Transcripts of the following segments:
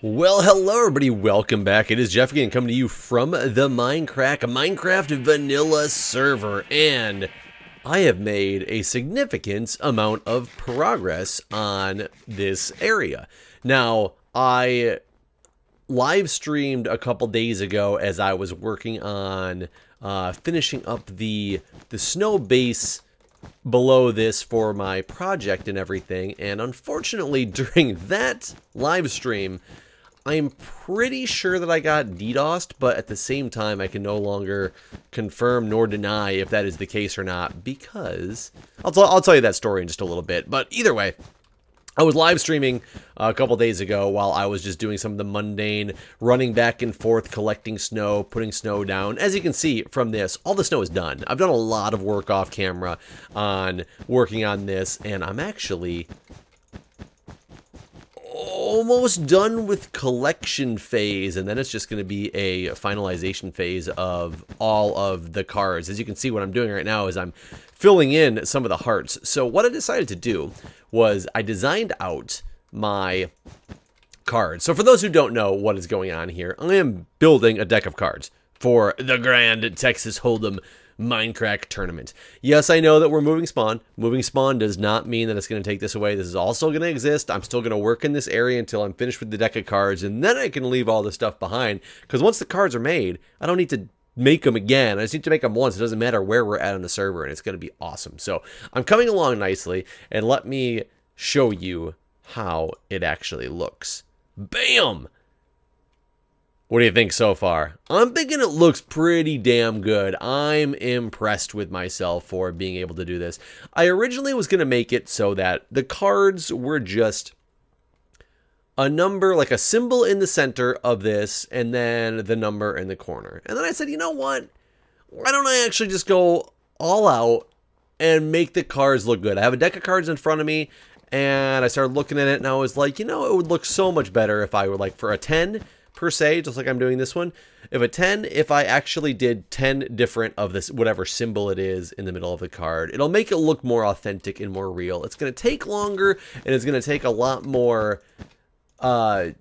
Well, hello everybody, welcome back. It is Jeff again, coming to you from the Minecraft vanilla server, and I have made a significant amount of progress on this area. Now, I live streamed a couple days ago as I was working on finishing up the snow base below this for my project and everything, and unfortunately during that live stream I'm pretty sure that I got DDoSed, but at the same time I can no longer confirm nor deny if that is the case or not, because I'll tell you that story in just a little bit. But either way, I was live streaming a couple days ago while I was just doing some of the mundane running back and forth, collecting snow, putting snow down. As you can see from this, all the snow is done. I've done a lot of work off camera on working on this, and I'm actually almost done with collection phase, and then it's just going to be a finalization phase of all of the cards. As you can see, what I'm doing right now is I'm filling in some of the hearts. So what I decided to do was I designed out my cards. So for those who don't know what is going on here, I am building a deck of cards for the Grand Texas Hold'em Mindcrack tournament. Yes, I know that we're moving spawn. Moving spawn does not mean that it's going to take this away. This is also going to exist. I'm still going to work in this area until I'm finished with the deck of cards, and then I can leave all the stuff behind, because once the cards are made, I don't need to make them again. I just need to make them once. It doesn't matter where we're at on the server, and it's going to be awesome. So I'm coming along nicely, and let me show you how it actually looks. Bam! What do you think so far? I'm thinking it looks pretty damn good. I'm impressed with myself for being able to do this. I originally was going to make it so that the cards were just a number, like a symbol in the center of this, and then the number in the corner. And then I said, you know what? Why don't I actually just go all out and make the cards look good? I have a deck of cards in front of me, and I started looking at it, and I was like, you know, it would look so much better if I were like for a 10 per se, just like I'm doing this one. If I actually did 10 different of this, whatever symbol it is in the middle of the card, it'll make it look more authentic and more real. It's going to take longer, and it's going to take a lot more, a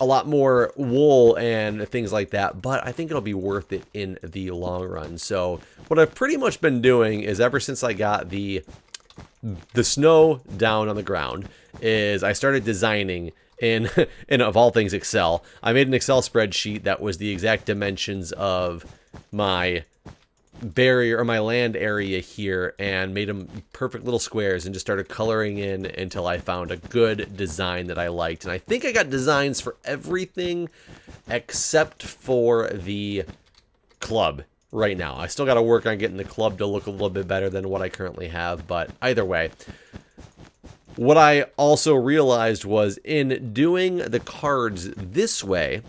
lot more wool and things like that, but I think it'll be worth it in the long run. So what I've pretty much been doing is, ever since I got the snow down on the ground, is I started designing in of all things Excel. I made an Excel spreadsheet that was the exact dimensions of my barrier or my land area here, and made them perfect little squares, and just started coloring in until I found a good design that I liked. And I think I got designs for everything except for the club right now. I still got to work on getting the club to look a little bit better than what I currently have, but either way, what I also realized was, in doing the cards this way,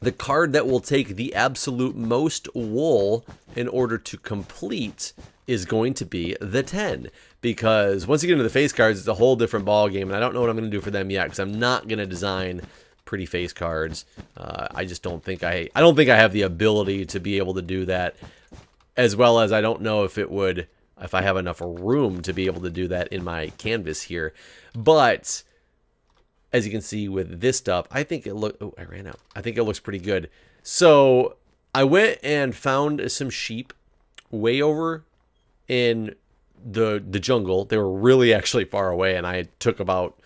the card that will take the absolute most wool in order to complete is going to be the 10. Because once you get into the face cards, it's a whole different ball game, and I don't know what I'm going to do for them yet, because I'm not going to design pretty face cards. I just don't think I have the ability to be able to do that, as well as I don't know if I have enough room to be able to do that in my canvas here. But as you can see with this stuff, I think it I ran out. I think it looks pretty good. So I went and found some sheep way over in the jungle. They were really actually far away, and I took about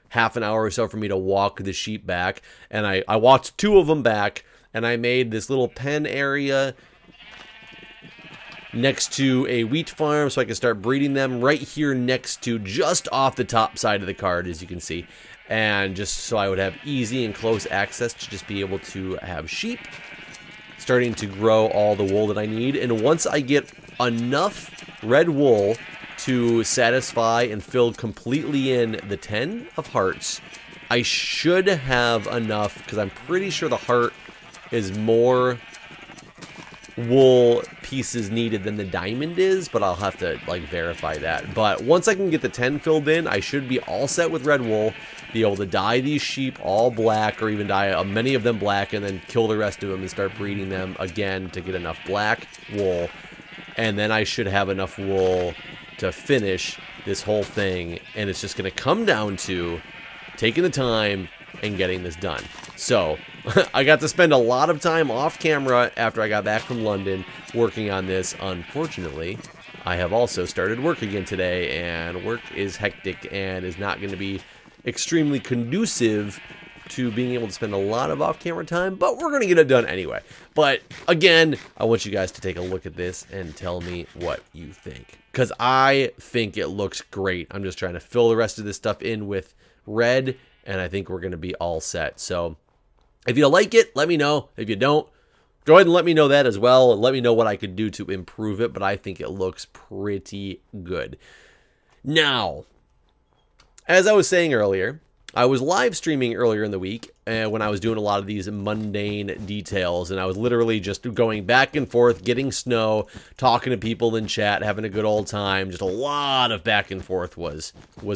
half an hour or so for me to walk the sheep back. And I walked 2 of them back, and I made this little pen area next to a wheat farm, so I can start breeding them right here next to, just off the top side of the card, as you can see. And just so I would have easy and close access to just be able to have sheep, starting to grow all the wool that I need. And once I get enough red wool to satisfy and fill completely in the 10 of hearts, I should have enough, because I'm pretty sure the heart is more wool pieces needed than the diamond is, but I'll have to like verify that. But once I can get the 10 filled in, I should be all set with red wool, be able to dye these sheep all black, or even dye many of them black, and then kill the rest of them and start breeding them again to get enough black wool. And then I should have enough wool to finish this whole thing, and it's just going to come down to taking the time and getting this done. So I got to spend a lot of time off camera after I got back from London working on this. Unfortunately, I have also started work again today, and work is hectic and is not going to be extremely conducive to being able to spend a lot of off-camera time, but we're going to get it done anyway. But again, I want you guys to take a look at this and tell me what you think, because I think it looks great. I'm just trying to fill the rest of this stuff in with red, and I think we're going to be all set. So if you like it, let me know. If you don't, go ahead and let me know that as well. Let me know what I could do to improve it, but I think it looks pretty good. Now, as I was saying earlier, I was live streaming earlier in the week when I was doing a lot of these mundane details, and I was literally just going back and forth, getting snow, talking to people in chat, having a good old time. Just a lot of back and forth was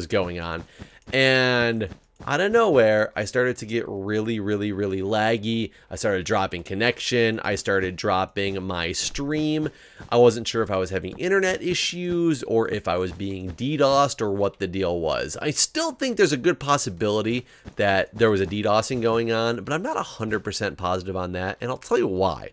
going on. And out of nowhere, I started to get really laggy. I started dropping connection. I started dropping my stream. I wasn't sure if I was having internet issues or if I was being DDoSed or what the deal was. I still think there's a good possibility that there was a DDoSing going on, but I'm not 100% positive on that, and I'll tell you why.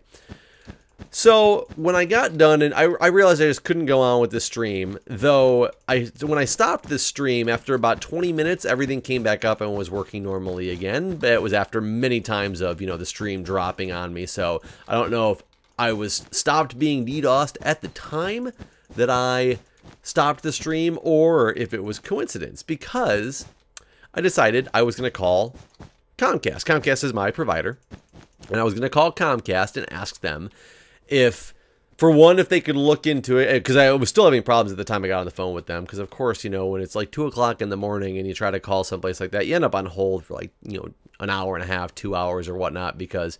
So when I got done, and I realized I just couldn't go on with the stream, though when I stopped the stream, after about 20 minutes, everything came back up and was working normally again, but it was after many times of, the stream dropping on me. So I don't know if I was stopped being DDoSed at the time that I stopped the stream, or if it was coincidence, because I decided I was going to call Comcast. Comcast is my provider, and I was going to call Comcast and ask them if they could look into it, because I was still having problems at the time I got on the phone with them, because of course, when it's like 2 o'clock in the morning and you try to call someplace like that, you end up on hold for like, an hour and a half, 2 hours or whatnot, because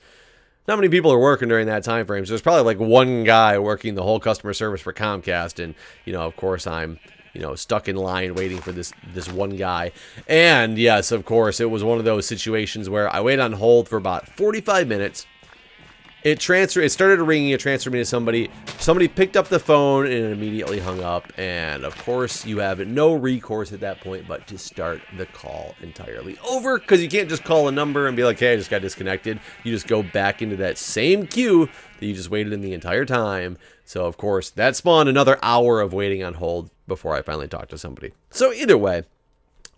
not many people are working during that time frame. So there's probably like one guy working the whole customer service for Comcast, and, of course I'm, stuck in line waiting for this one guy. And yes, of course, it was one of those situations where I waited on hold for about 45 minutes. It started ringing, it transferred me to somebody. Somebody picked up the phone and it immediately hung up. And of course, you have no recourse at that point but to start the call entirely over, because you can't just call a number and be like, hey, I just got disconnected. You just go back into that same queue that you just waited in the entire time. So of course, that spawned another hour of waiting on hold before I finally talked to somebody. So either way,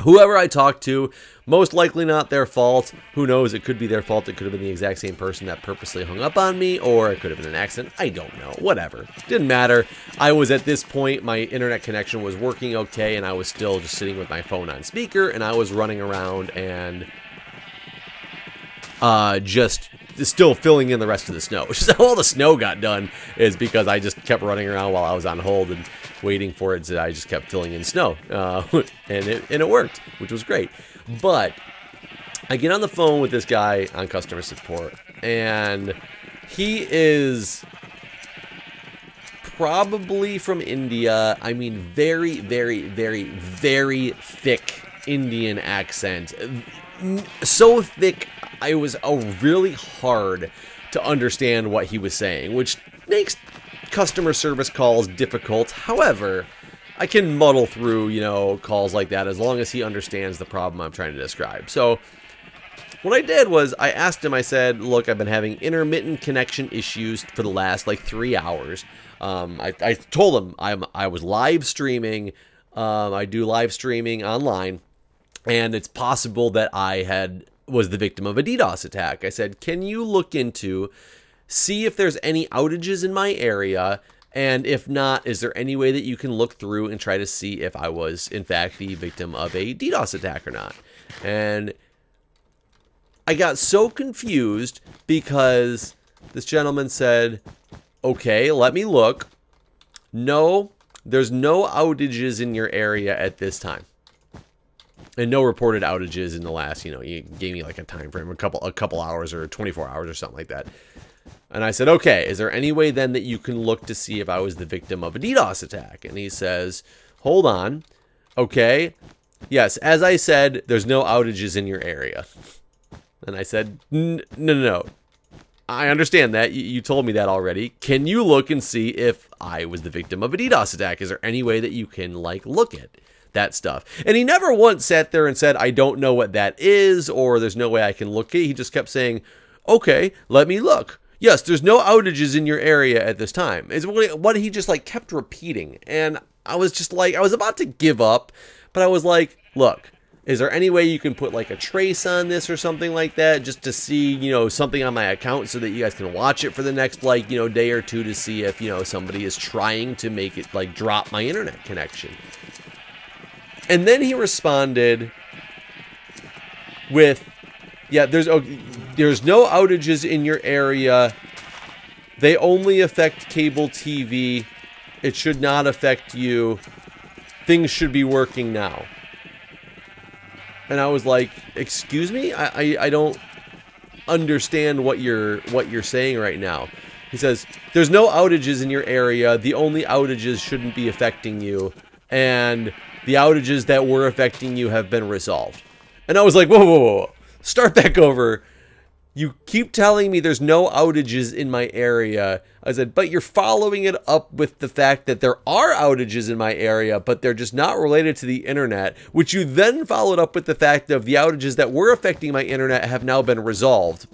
whoever I talked to, most likely not their fault. Who knows? It could be their fault. It could have been the exact same person that purposely hung up on me, or it could have been an accident. I don't know. Whatever. Didn't matter. I was at this point, my internet connection was working okay, and I was still just sitting with my phone on speaker, and I was running around and just still filling in the rest of the snow. Which is how all the snow got done, is because I just kept running around while I was on hold and waiting for it. So I just kept filling in snow, and it worked, which was great. But I get on the phone with this guy on customer support, and he is probably from India. I mean, very thick Indian accent. So thick, it was really hard to understand what he was saying, which makes customer service calls difficult. However, I can muddle through, calls like that as long as he understands the problem I'm trying to describe. So what I did was I asked him, I said, look, I've been having intermittent connection issues for the last 3 hours. I told him I was live streaming. I do live streaming online, and it's possible that I was the victim of a DDoS attack. I said, can you look into, see if there's any outages in my area, and if not, is there any way that you can look through and try to see if I was, in fact, the victim of a DDoS attack or not? And I got so confused because this gentleman said, okay, let me look. No, there's no outages in your area at this time. And no reported outages in the last, you gave me like a time frame, a couple hours or 24 hours or something like that. And I said, okay, is there any way then that you can look to see if I was the victim of a DDoS attack? And he says, hold on. Okay. Yes, as I said, there's no outages in your area. And I said, no. I understand that. You told me that already. Can you look and see if I was the victim of a DDoS attack? Is there any way that you can, look at that stuff. And he never once sat there and said, I don't know what that is, or there's no way I can look at it. He just kept saying, okay, let me look. Yes, there's no outages in your area at this time. Is what he just like kept repeating. And I was just like, I was about to give up, but I was like, look, is there any way you can put like a trace on this or something like that, just to see, you know, something on my account so that you guys can watch it for the next, like, you know, day or two to see if, you know, somebody is trying to make it like drop my internet connection. And then he responded with, yeah, there's no outages in your area. They only affect cable TV. It should not affect you. Things should be working now. And I was like, excuse me? I don't understand what you're saying right now. He says, there's no outages in your area. The only outages shouldn't be affecting you. And the outages that were affecting you have been resolved. And I was like, whoa, whoa, whoa. Start back over. You keep telling me there's no outages in my area. I said, but you're following it up with the fact that there are outages in my area, but they're just not related to the internet, which you then followed up with the fact of the outages that were affecting my internet have now been resolved.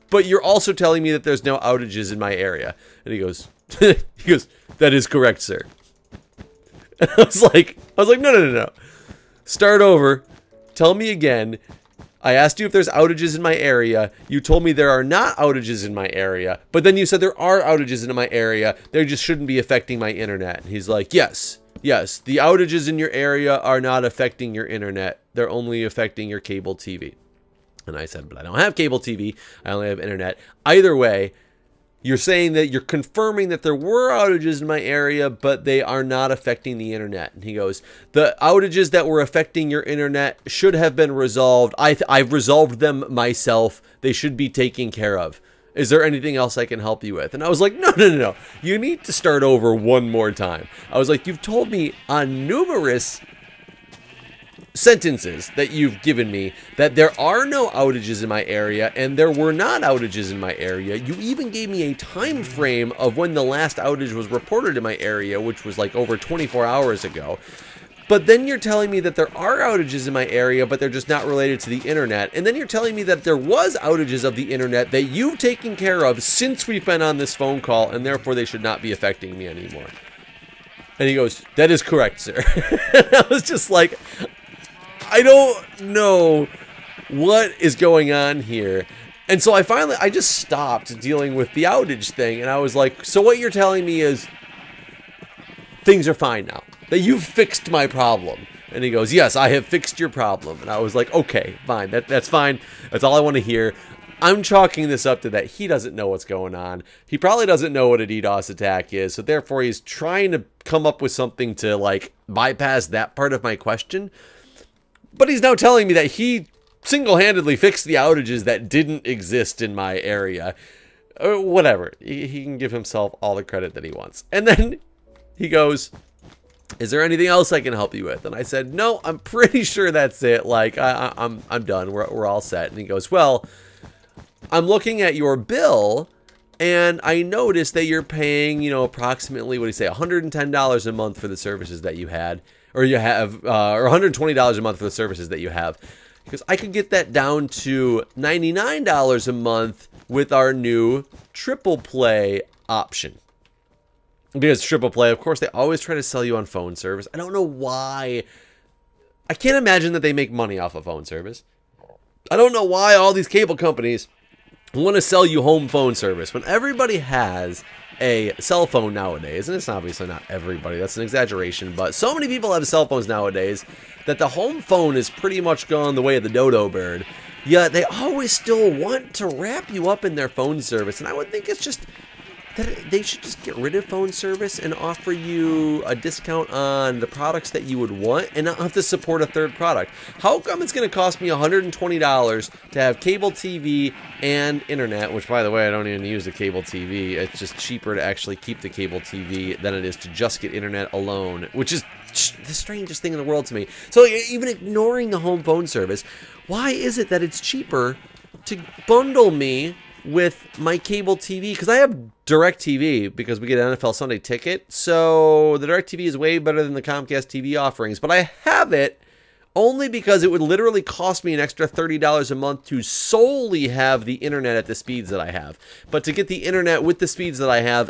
But you're also telling me that there's no outages in my area. And he goes, that is correct, sir. And I was like, no. Start over. Tell me again. I asked you if there's outages in my area. You told me there are not outages in my area. But then you said there are outages in my area. They just shouldn't be affecting my internet. And he's like, yes. The outages in your area are not affecting your internet. They're only affecting your cable TV. And I said, but I don't have cable TV. I only have internet. Either way, you're saying that you're confirming that there were outages in my area, but they are not affecting the internet. And he goes, the outages that were affecting your internet should have been resolved. I've resolved them myself. They should be taken care of. Is there anything else I can help you with? And I was like, no. You need to start over one more time. I was like, you've told me on numerous sentences that you've given me that there are no outages in my area, and there were not outages in my area. You even gave me a time frame of when the last outage was reported in my area, which was like over 24 hours ago. But then you're telling me that there are outages in my area, but they're just not related to the internet. And then you're telling me that there was outages of the internet that you've taken care of since we've been on this phone call, and therefore they should not be affecting me anymore. And he goes, that is correct, sir. And I was just like, I don't know what is going on here. And so I just stopped dealing with the outage thing. And I was like, so what you're telling me is things are fine now, that you've fixed my problem. And he goes, yes, I have fixed your problem. And I was like, okay, fine. That's fine. That's all I want to hear. I'm chalking this up to that he doesn't know what's going on. He probably doesn't know what a DDoS attack is. So therefore he's trying to come up with something to like bypass that part of my question. But he's now telling me that he single-handedly fixed the outages that didn't exist in my area. Or whatever. He can give himself all the credit that he wants. And then he goes, is there anything else I can help you with? And I said, no, I'm pretty sure that's it. Like, I'm done. We're all set. And he goes, well, I'm looking at your bill, and I noticed that you're paying, you know, approximately, what do you say, $110 a month for the services that you had. Or you have, or $120 a month for the services that you have. Because I could get that down to $99 a month with our new triple play option. Because triple play, of course, they always try to sell you on phone service. I don't know why. I can't imagine that they make money off of phone service. I don't know why all these cable companies want to sell you home phone service when everybody has a cell phone nowadays. And it's obviously not everybody, that's an exaggeration, but so many people have cell phones nowadays that the home phone is pretty much gone the way of the dodo bird. Yet they always still want to wrap you up in their phone service. And I would think it's just that they should just get rid of phone service and offer you a discount on the products that you would want and not have to support a third product. How come it's going to cost me $120 to have cable TV and internet, which, by the way, I don't even use the cable TV. It's just cheaper to actually keep the cable TV than it is to just get internet alone, which is the strangest thing in the world to me. So even ignoring the home phone service, why is it that it's cheaper to bundle me with my cable TV, because I have DirecTV because we get an NFL Sunday ticket. So the DirecTV is way better than the Comcast TV offerings, but I have it only because it would literally cost me an extra $30 a month to solely have the internet at the speeds that I have. But to get the internet with the speeds that I have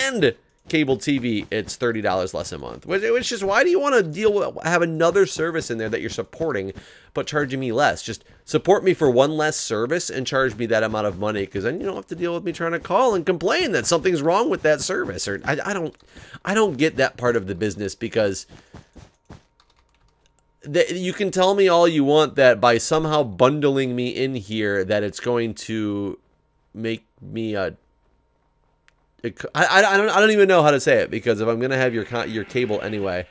and cable TV, it's $30 less a month. Which is, why do you want to have another service in there that you're supporting but charging me less? Just support me for one less service and charge me that amount of money, because then you don't have to deal with me trying to call and complain that something's wrong with that service. Or I don't get that part of the business, because you can tell me all you want that by somehow bundling me in here that it's going to make me a I don't even know how to say it, because if I'm gonna have your cable anyway,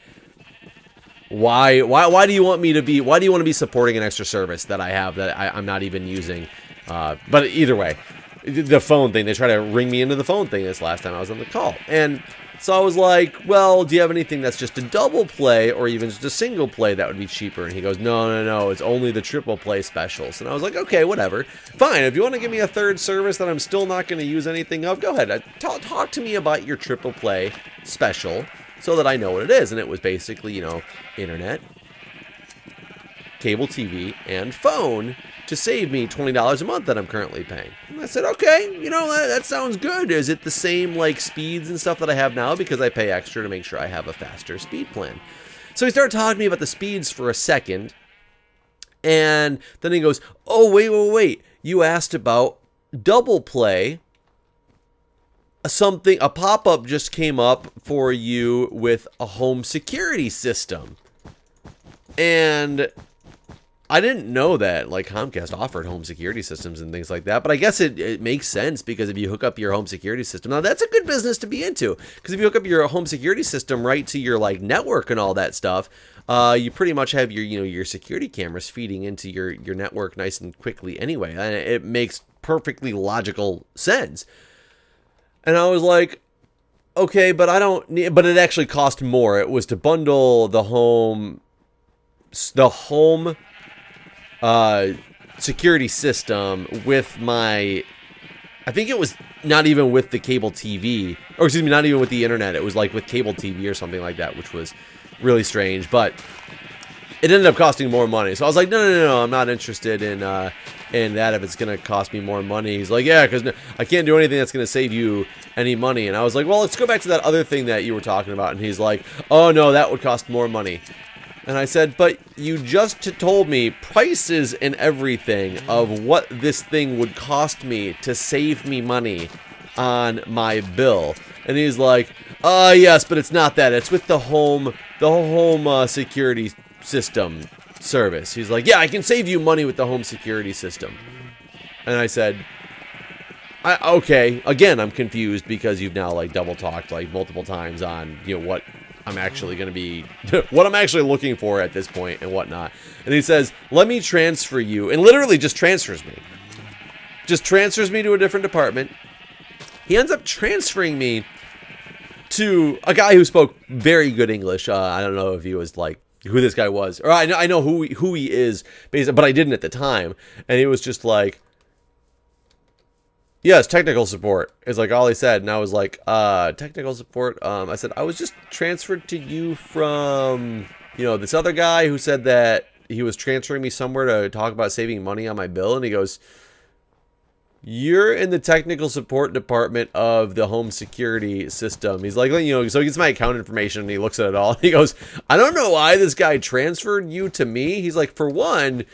why do you want me to be? Why do you want to be supporting an extra service that I have that I'm not even using? But either way, the phone thing, they try to ring me into the phone thing this last time I was on the call, and so I was like, well, do you have anything that's just a double play or even just a single play that would be cheaper? And he goes, no, it's only the triple play specials. And I was like, okay, whatever. Fine, if you want to give me a third service that I'm still not going to use anything of, go ahead. Talk to me about your triple play special so that I know what it is. And it was basically, you know, internet, cable TV, and phone to save me $20 a month that I'm currently paying. And I said, okay, you know, that sounds good. Is it the same, like, speeds and stuff that I have now? Because I pay extra to make sure I have a faster speed plan. So he started talking to me about the speeds for a second, and then he goes, oh, wait. You asked about double play. A pop-up just came up for you with a home security system. And I didn't know that, like, Comcast offered home security systems and things like that, but I guess it makes sense, because if you hook up your home security system, now that's a good business to be into, because if you hook up your home security system right to your, like, network and all that stuff, you pretty much have your, you know, your security cameras feeding into your network nice and quickly anyway, and it makes perfectly logical sense. And I was like, okay, but but it actually cost more. It was to bundle the home security system with my, I think it was not even with the cable TV, or excuse me, not even with the internet. It was like with cable TV or something like that, which was really strange, but it ended up costing more money. So I was like, no, I'm not interested in that if it's going to cost me more money. He's like, yeah, because I can't do anything that's going to save you any money. And I was like, well, let's go back to that other thing that you were talking about. And he's like, oh, no, that would cost more money. And I said, but you just told me prices and everything of what this thing would cost me to save me money on my bill. And he's like, yes, but it's not that. It's with the home security system service. He's like, yeah, I can save you money with the home security system. And I said, okay. Again, I'm confused, because you've now, like, double talked, like, multiple times on, you know, what I'm actually going to be, what I'm actually looking for at this point and whatnot. And he says, let me transfer you, and literally just transfers me. Just transfers me to a different department. He ends up transferring me to a guy who spoke very good English. I don't know if he was, like, who this guy was, or I know who he is, basically, but I didn't at the time. And he was just like, yes, technical support is, like, all he said. And I was like, technical support. I said, I was just transferred to you from, you know, this other guy who said that he was transferring me somewhere to talk about saving money on my bill. And he goes, you're in the technical support department of the home security system. He's like, you know, so he gets my account information and he looks at it all. And he goes, I don't know why this guy transferred you to me. He's like, for one,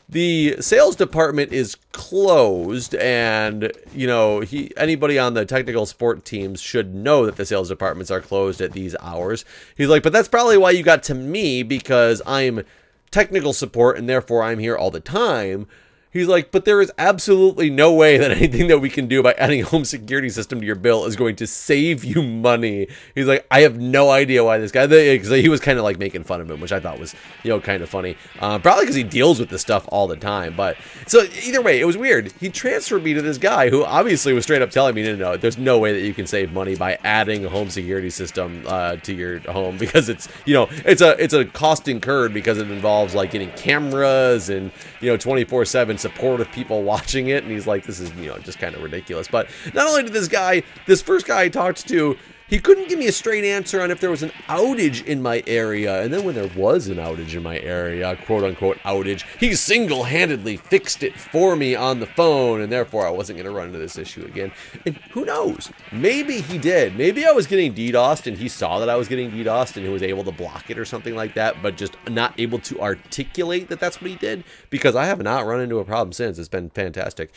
the sales department is closed, and, you know, anybody on the technical support teams should know that the sales departments are closed at these hours. He's like, but that's probably why you got to me, because I'm technical support and therefore I'm here all the time. He's like, but there is absolutely no way that anything that we can do by adding a home security system to your bill is going to save you money. He's like, I have no idea why this guy, because he was kind of like making fun of him, which I thought was, you know, kind of funny. Probably because he deals with this stuff all the time. But so either way, it was weird. He transferred me to this guy who obviously was straight up telling me, no, there's no way that you can save money by adding a home security system to your home, because it's, you know, it's a cost incurred, because it involves, like, getting cameras and, you know, 24/7 support of people watching it, and he's like, this is, you know, just kind of ridiculous. But not only did this first guy I talked to, he couldn't give me a straight answer on if there was an outage in my area. And then when there was an outage in my area, quote-unquote outage, he single-handedly fixed it for me on the phone, and therefore I wasn't going to run into this issue again. And who knows? Maybe he did. Maybe I was getting DDoSed, and he saw that I was getting DDoSed, and he was able to block it or something like that, but just not able to articulate that that's what he did, because I have not run into a problem since. It's been fantastic.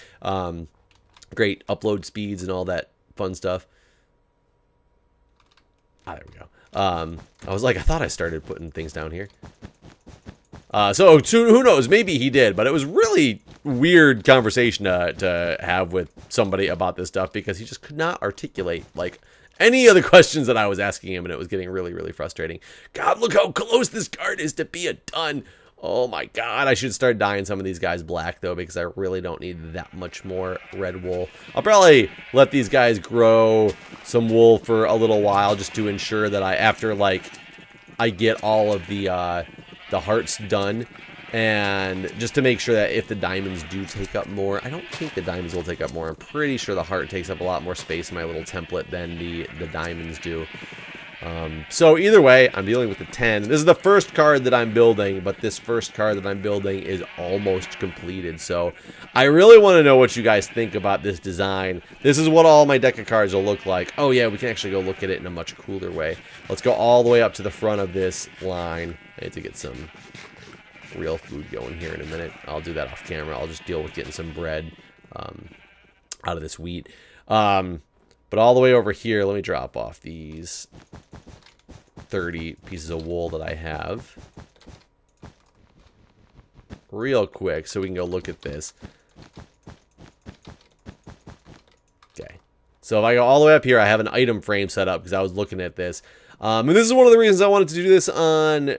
Great upload speeds and all that fun stuff. Ah, there we go. I was like, I thought I started putting things down here. So who knows? Maybe he did, but it was really weird conversation to have with somebody about this stuff, because he just could not articulate like any of the questions that I was asking him, and it was getting really, really frustrating. God, look how close this card is to be a ton. Oh my God, I should start dyeing some of these guys black though, because I really don't need that much more red wool. I'll probably let these guys grow some wool for a little while, just to ensure that after like I get all of the hearts done, and just to make sure that if the diamonds do take up more, I don't think the diamonds will take up more. I'm pretty sure the heart takes up a lot more space in my little template than the diamonds do. So either way, I'm dealing with the 10. This is the first card that I'm building, but this first card that I'm building is almost completed. So I really want to know what you guys think about this design. This is what all my deck of cards will look like. Oh yeah, we can actually go look at it in a much cooler way. Let's go all the way up to the front of this line. I need to get some real food going here in a minute. I'll do that off camera. I'll just deal with getting some bread out of this wheat. But all the way over here, let me drop off these 30 pieces of wool that I have real quick so we can go look at this. Okay. So if I go all the way up here, I have an item frame set up because I was looking at this. And this is one of the reasons I wanted to do this on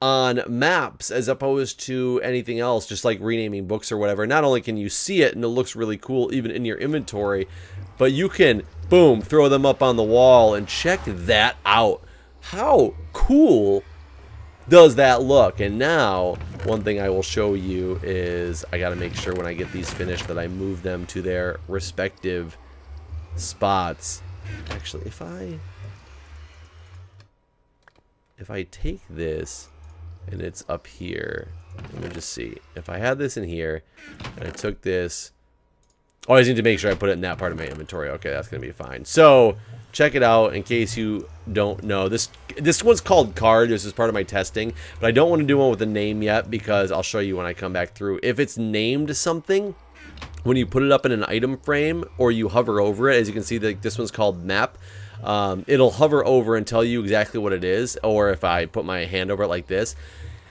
maps as opposed to anything else, just like renaming books or whatever. Not only can you see it and it looks really cool even in your inventory, but you can, boom, throw them up on the wall and check that out. How cool does that look? And now, one thing I will show you is I got to make sure when I get these finished that I move them to their respective spots. Actually, if I take this and it's up here, let me just see. If I had this in here and I took this, oh, I just need to make sure I put it in that part of my inventory. Okay, that's going to be fine. So, check it out in case you don't know. This one's called Card. This is part of my testing. But I don't want to do one with a name yet because I'll show you when I come back through. If it's named something, when you put it up in an item frame or you hover over it, as you can see, this one's called Map. It'll hover over and tell you exactly what it is. Or if I put my hand over it like this.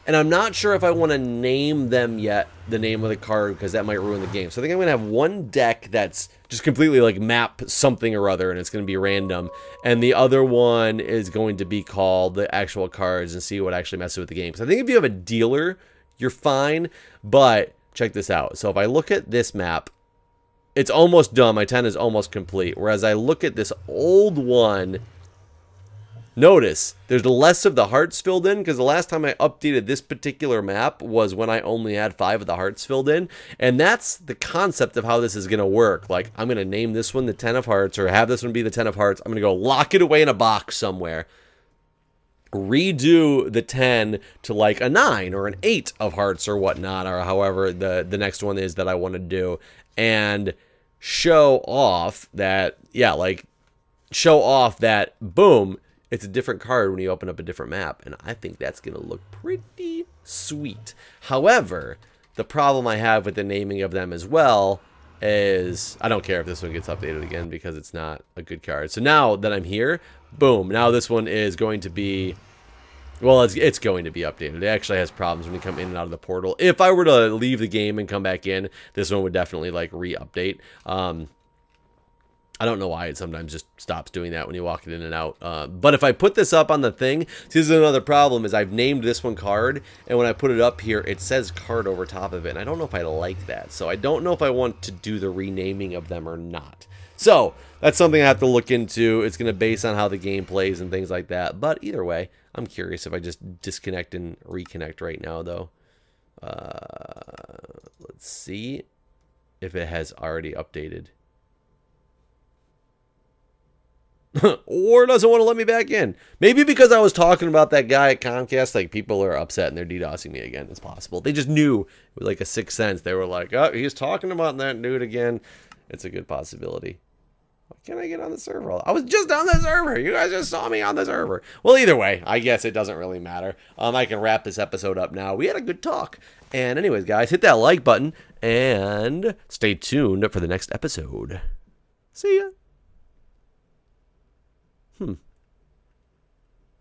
And I'm not sure if I want to name them yet, the name of the card, because that might ruin the game. So I think I'm going to have one deck that's just completely like map something or other, and it's going to be random. And the other one is going to be called the actual cards and see what actually messes with the game. So I think if you have a dealer, you're fine. But check this out. So if I look at this map, it's almost done. My 10 is almost complete. Whereas I look at this old one, notice there's less of the hearts filled in, because the last time I updated this particular map was when I only had 5 of the hearts filled in. And that's the concept of how this is going to work. Like, I'm going to name this one the 10 of hearts, or have this one be the 10 of hearts. I'm going to go lock it away in a box somewhere. Redo the 10 to like a 9 or an 8 of hearts or whatnot, or however the next one is that I want to do. And show off that, yeah, like, show off that, boom, it's a different card when you open up a different map, and I think that's going to look pretty sweet. However, the problem I have with the naming of them as well is I don't care if this one gets updated again because it's not a good card. So now that I'm here, boom, now this one is going to be, well, it's going to be updated. It actually has problems when you come in and out of the portal. If I were to leave the game and come back in, this one would definitely like re-update. I don't know why it sometimes just stops doing that when you walk it in and out. But if I put this up on the thing, this is another problem, is I've named this one card, and when I put it up here, it says card over top of it, and I don't know if I like that. So I don't know if I want to do the renaming of them or not. So that's something I have to look into. It's going to base on how the game plays and things like that. But either way, I'm curious if I just disconnect and reconnect right now, though. Let's see if it has already updated. Or doesn't want to let me back in. Maybe because I was talking about that guy at Comcast, like people are upset and they're DDoSing me again. It's possible. They just knew with like a sixth sense. They were like, oh, he's talking about that dude again. It's a good possibility. Why can't I get on the server? I was just on the server. You guys just saw me on the server. Well, either way, I guess it doesn't really matter. I can wrap this episode up now. We had a good talk. And anyways, guys, hit that like button and stay tuned for the next episode. See ya.